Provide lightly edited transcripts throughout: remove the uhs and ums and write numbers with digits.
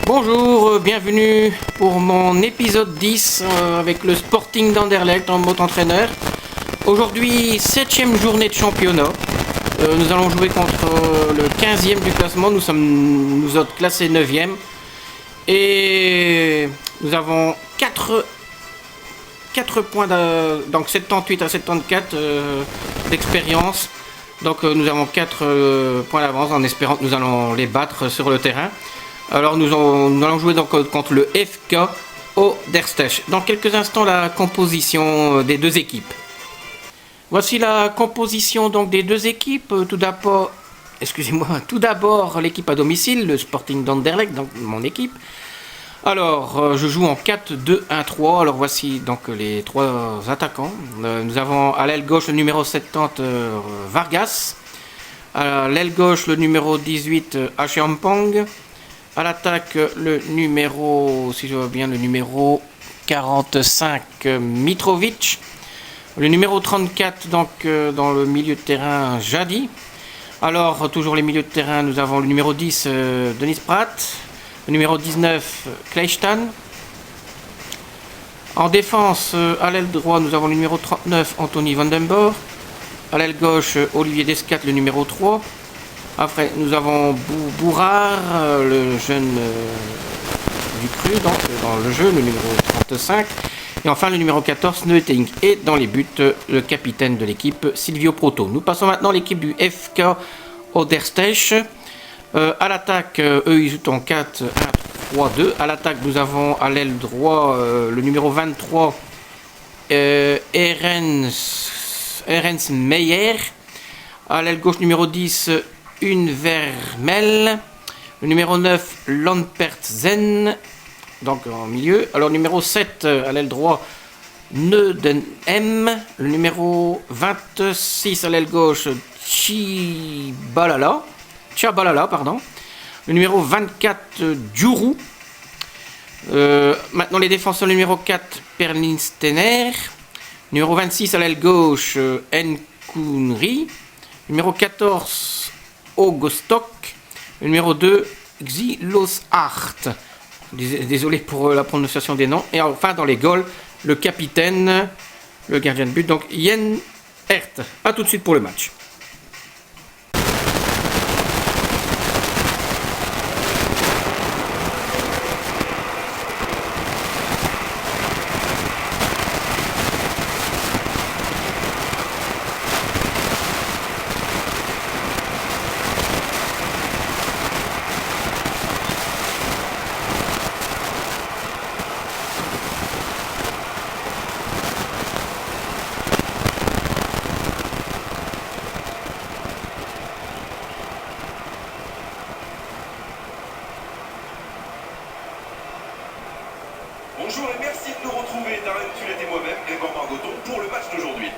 Bonjour, bienvenue pour mon épisode 10 avec le Sporting d'Anderlecht en mode entraîneur. Aujourd'hui, 7ème journée de championnat. Nous allons jouer contre le 15e du classement. Nous autres classés 9e. Et nous avons 4 points, donc 78 à 74 d'expérience. Donc nous avons 4 points d'avance en espérant que nous allons les battre sur le terrain. Alors nous allons jouer donc contre le FK Oderstech. Dans quelques instants, la composition des deux équipes. Voici la composition donc des deux équipes. Tout d'abord l'équipe à domicile, le Sporting d'Anderlecht, donc mon équipe. Alors je joue en 4-2-1-3. Alors voici donc les 3 attaquants. Nous avons à l'aile gauche le numéro 70 Vargas. À l'aile gauche le numéro 18 Acheampong. À l'attaque, le numéro 45, Mitrovic. Le numéro 34, donc dans le milieu de terrain, Jadi. Alors, toujours les milieux de terrain, nous avons le numéro 10, Denis Pratt. Le numéro 19, Kleistan. En défense, à l'aile droit, nous avons le numéro 39, Anthony Vandenborg. À l'aile gauche, Olivier Descat, le numéro 3. Après, nous avons Bourard, le jeune du cru, donc dans le jeu, le numéro 35. Et enfin, le numéro 14, Neuting. Et dans les buts, le capitaine de l'équipe, Silvio Proto. Nous passons maintenant à l'équipe du FK Oderstech. À l'attaque, eux, ils jouent en 4-1-3-2. À l'attaque, nous avons à l'aile droit le numéro 23, Ernst Meyer. À l'aile gauche, numéro 10, Vermel, le numéro 9, Lampertsen, donc en milieu. Alors numéro 7 à l'aile droit, Neudenem, le numéro 26 à l'aile gauche, Tchabalala, le numéro 24, Djourou. Maintenant les défenseurs, le numéro 4, Perlinstener, numéro 26 à l'aile gauche, Nkounri, numéro 14, Ogostok, le numéro 2, Xilosart. Désolé pour la prononciation des noms. Et enfin, dans les goals, le capitaine, le gardien de but, donc Yen Hert. A tout de suite pour le match. Bonjour et merci de nous retrouver, Darren Tullet et moi-même, Grégoire Margoton, pour le match d'aujourd'hui.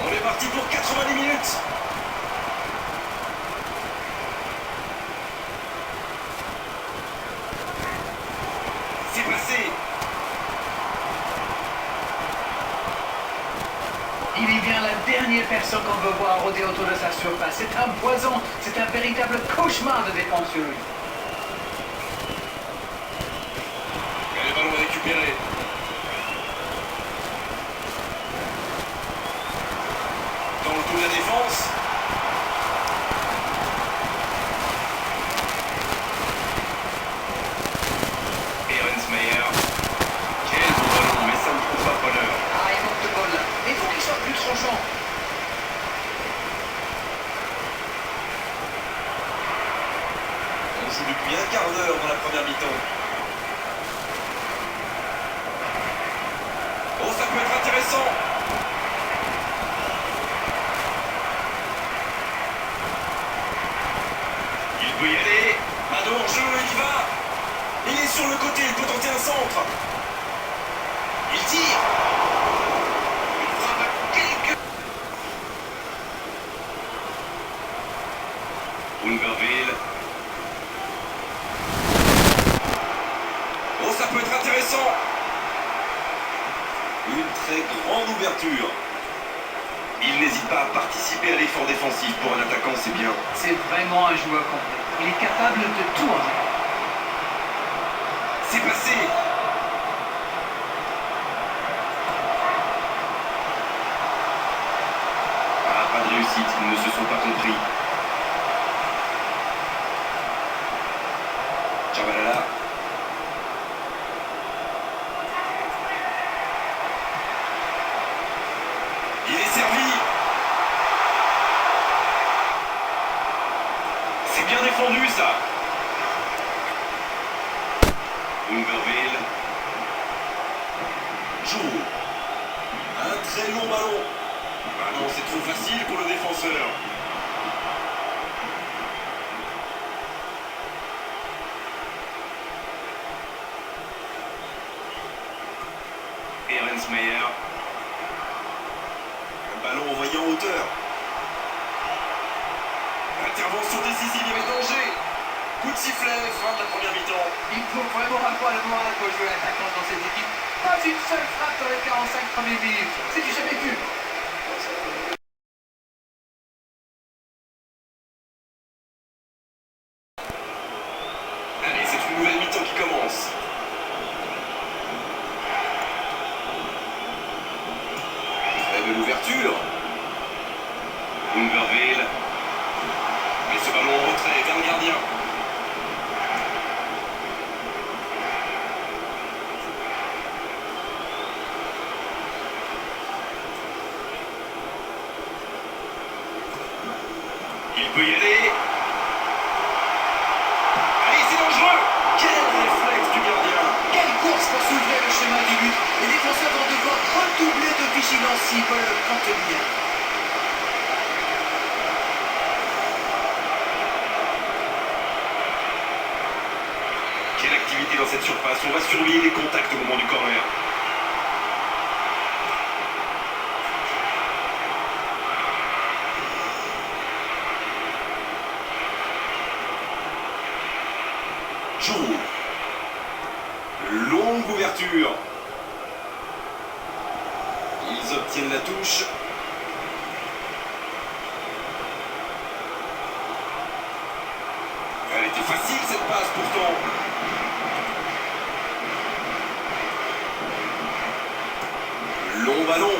On est parti pour 90 minutes. C'est passé. Il est bien la dernière personne qu'on veut voir rôder autour de sa surface. C'est un poison, c'est un véritable cauchemar de défense sur lui. Et le ballon récupéré. retrouve la défense. Meyer. Quel beau ballon, mais ça ne trouve pas preneur. Ah, il manque de bol là. Il faut qu'il sorte plus de son champ. On joue depuis un quart d'heure dans la première mi-temps. Oh, ça peut être intéressant. Il peut y aller. Mado en jeu, il y va. Il est sur le côté, il peut tenter un centre. Il tire. Il frappe à quelques... Ungerville. Oh, ça peut être intéressant. Une très grande ouverture. Il n'hésite pas à participer à l'effort défensif. Pour un attaquant, c'est bien. C'est vraiment un joueur complet. Il est capable de tout en fait. C'est passé. Ah, pas de réussite, ils ne se sont pas compris. Chabalala. Il est servi. C'est bien défendu ça. Ungerville joue. Un très long ballon. Ah non, c'est trop facile pour le défenseur. Meyer. Un ballon envoyé en hauteur. Intervention décisive, il y avait danger. Coup de sifflet, fin de la première mi-temps. Il faut vraiment avoir le moral pour jouer attaquant dans cette équipe. Pas une seule frappe dans les 45 premières minutes. C'est du jamais vu. Allez, c'est une nouvelle mi-temps qui commence. Très belle ouverture. Ungerville. Mais ce ballon en retrait vers le gardien. Il peut y aller. Allez, c'est dangereux. Quel réflexe du gardien. Quelle course pour s'ouvrir le chemin du but. Les défenseurs vont devoir redoubler de vigilance s'ils veulent le contenir. Quelle activité dans cette surface. On va surveiller les contacts au moment du corner. Joue. Longue ouverture. Ils obtiennent la touche. Elle était facile cette passe pourtant. Long ballon.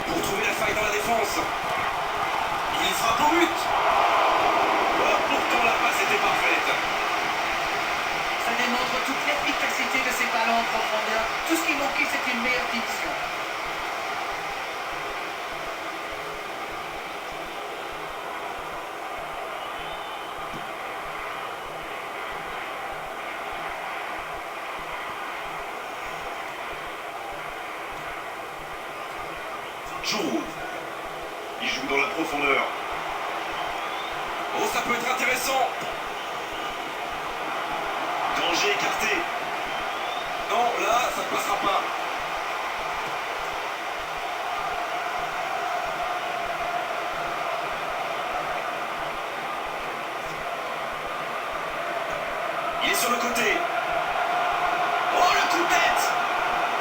Pour trouver la faille dans la défense. Il frappe au but. Oh, pourtant la passe était parfaite. Ça démontre toute l'efficacité de ces ballons en profondeur. Tout ce qui manquait, c'est une meilleure finition. Joue. Il joue dans la profondeur. Oh, ça peut être intéressant. Danger écarté. Non, là, ça ne passera pas. Il est sur le côté. Oh, le coup de tête.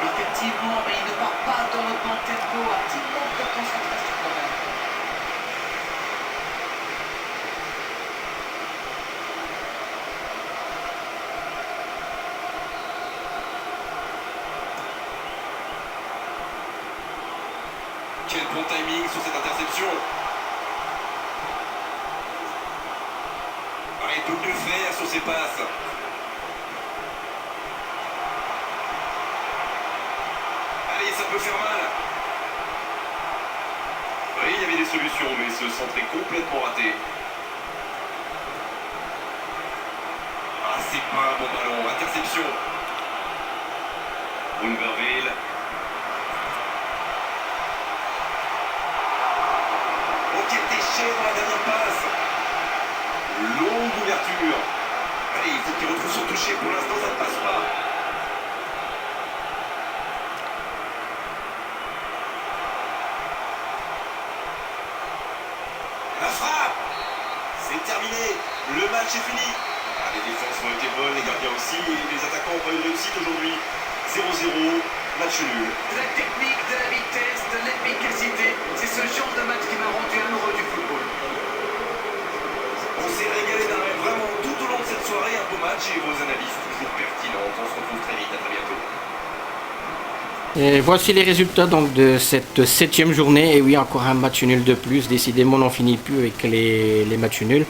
Effectivement, mais il ne part pas dans le bon tempo. Un petit manque de concentration quand même. bon timing sur cette interception. Ah, il peut mieux faire sur ses passes. Allez, ça peut faire mal. Oui, il y avait des solutions, mais ce centre est complètement raté. Ah, c'est pas un bon ballon. Interception. Wolverville. Oh, quel déchet dans la dernière passe. Longue ouverture. Allez, il faut qu'il retrouve son toucher. Pour l'instant, ça ne passe pas. La frappe. C'est terminé. Le match est fini. Ah, les défenses ont été bonnes, les gardiens aussi, et les attaquants n'ont pas eu de réussite aujourd'hui. 0-0, match nul. De la technique, de la vitesse, de l'efficacité, c'est ce genre de match qui m'a rendu amoureux du football. On s'est régalé d'un rêve vraiment tout au long de cette soirée, un beau match et vos analyses toujours pertinentes. On se retrouve très vite, à très bientôt. Et voici les résultats donc de cette 7e journée. Et oui, encore un match nul de plus. Décidément, on n'en finit plus avec les matchs nuls.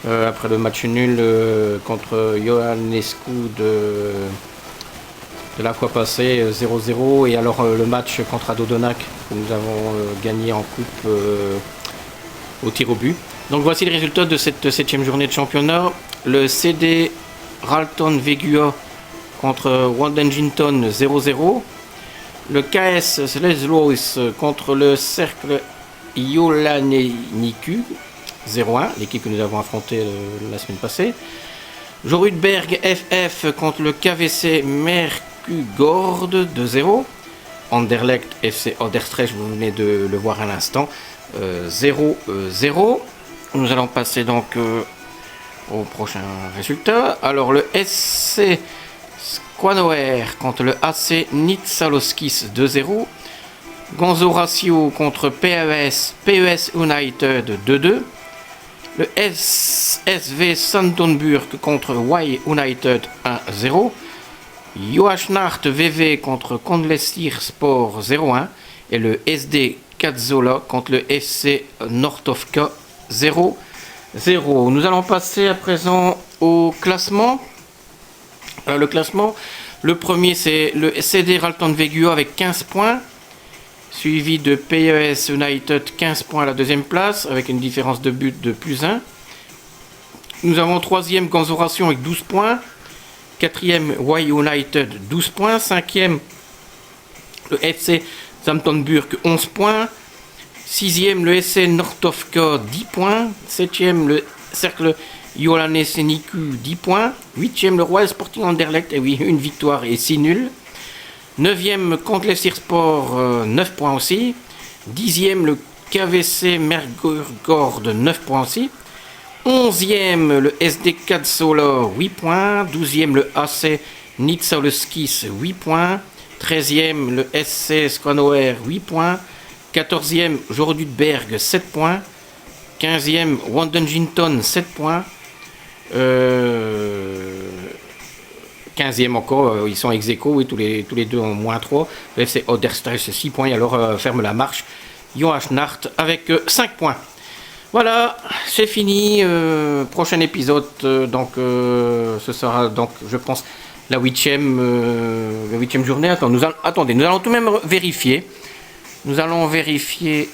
Après le match nul contre Ioannescu de la fois passée, 0-0. Et alors le match contre Adodonac que nous avons gagné en coupe au tir au but. Donc voici les résultats de cette 7e journée de championnat. Le CD Ralton Vegua contre Wandengington 0-0. Le KS Sleslois contre le Cercle Ioanneniku 0-1, l'équipe que nous avons affrontée la semaine passée. Jorudberg FF contre le KVC Merkugord 2-0. Anderlecht FC Oderstrecht, vous venez de le voir à l'instant, 0-0. Nous allons passer donc au prochain résultat. Alors le SC Squanoer contre le AC Nitsaloskis 2-0. Gonzo Ratio contre PES United 2-2. Le SSV Santonburg contre Y United 1-0. Joachnacht VV contre Kondlesir Sport 0-1. Et le SD Kazzola contre le FC Nortovka 0-0. Nous allons passer à présent au classement. Le classement, le premier c'est le CD Ralton Vegua avec 15 points, suivi de PES United 15 points à la deuxième place avec une différence de but de +1. Nous avons troisième Ganzoration avec 12 points, quatrième Y United 12 points, cinquième le FC Samtonburg 11 points, sixième le SC Nortovka 10 points, septième le Cercle Ioannnescu 10 points, 8e le Royal Sporting Anderlecht, et oui, une victoire et 6 nuls. 9e Kondlesir Sport 9 points aussi. 10e le KVC Merkugord 9 points aussi. 11e le SD Kazzola 8 points. 12e le AC Nitsaloskis 8 points. 13e le SC Squanoer 8 points. 14e Jorudberg 7 points. 15e Wandengington 7 points. 15e encore, ils sont ex aequo, oui, tous les deux ont -3. Le FC Oderstrecht 6 points, et alors ferme la marche Joachnacht avec 5 points. Voilà, c'est fini. Prochain épisode, donc ce sera donc, je pense, la 8e journée. Attendez, nous allons tout de même vérifier. Nous allons vérifier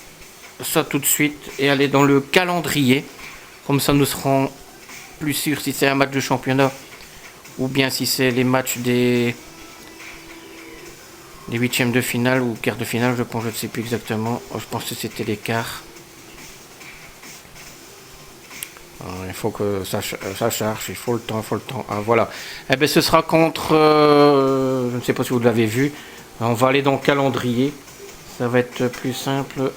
ça tout de suite et aller dans le calendrier. Comme ça, nous serons plus sûrs si c'est un match de championnat ou bien si c'est les matchs des 8e de finale ou quart de finale. Je pense, je ne sais plus exactement. Je pense que c'était les quarts. Il faut que ça charge, il faut le temps. Ah, voilà. Eh bien, ce sera contre, je ne sais pas si vous l'avez vu. On va aller dans le calendrier. Ça va être plus simple.